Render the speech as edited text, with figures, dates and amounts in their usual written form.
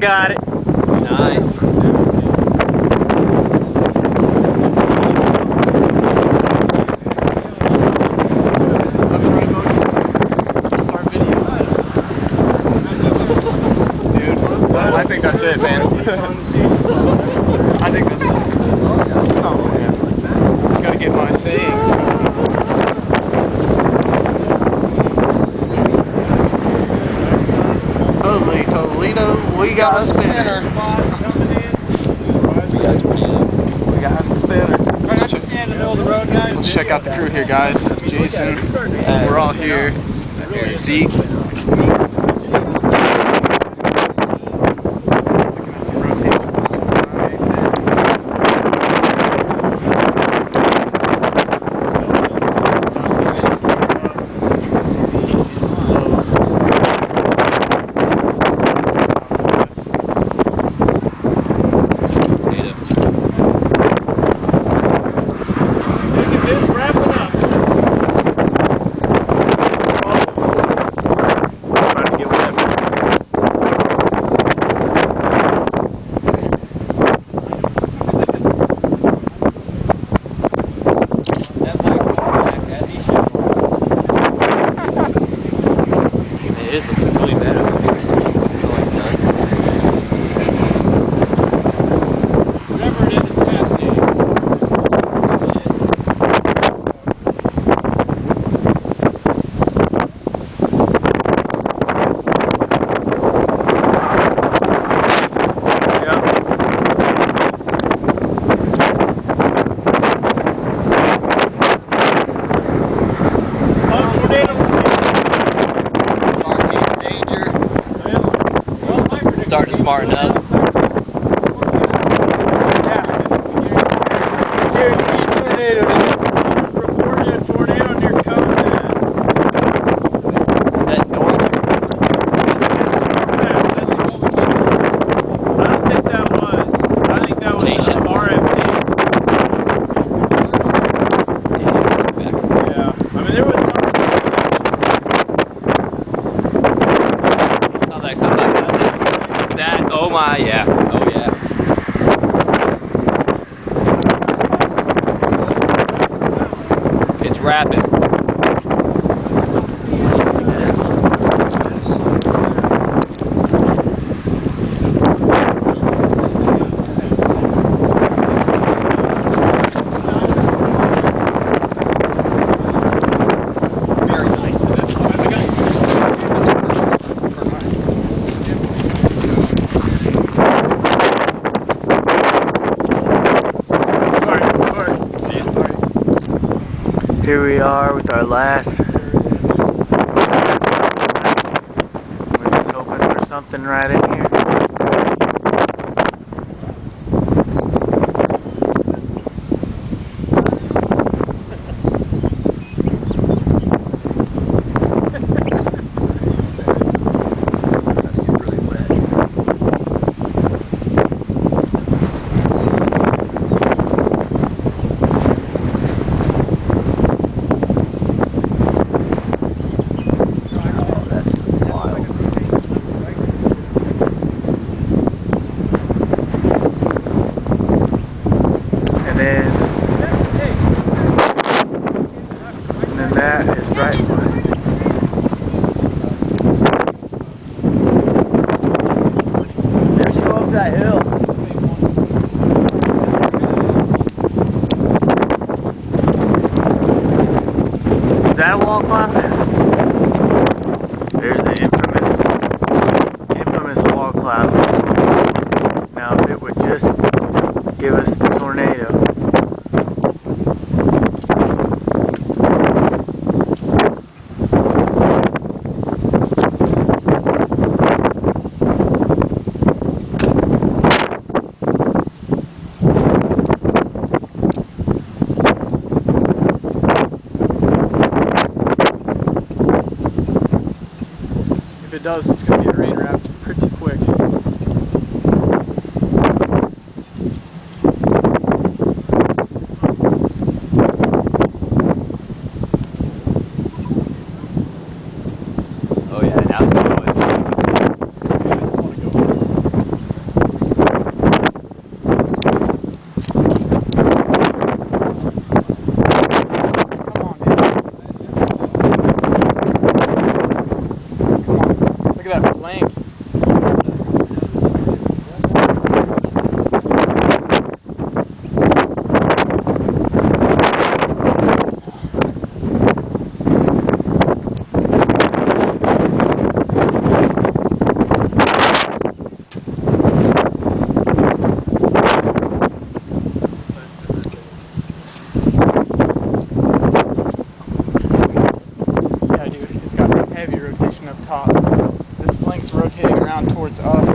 got it. Nice. I think that's it, man. I think that's it. Oh, man. Gotta get my sayings. Holy Toledo, we got a spinner. We got a spinner. Stand in the middle of the road, guys. Let's check out the crew here, guys. Jason, we're all here. Zeke. Starting to smarten up. Reported a tornado near Conan. Is that north? I don't think that was. I think that was Nation. RFD. Yeah. I mean, there was Sounds like something like that. Oh my, yeah. Oh yeah. It's rapid. Here we are with our last. We're just hoping for something right in here. And then that is right. There she goes that hill. Is that a wall clock? There's the infamous wall cloud. Now if it would just give us the tornado. If it does, it's going to get rain wrapped pretty quick. Oh yeah, now it's going. I just want to go. up top. This plank's rotating around towards us.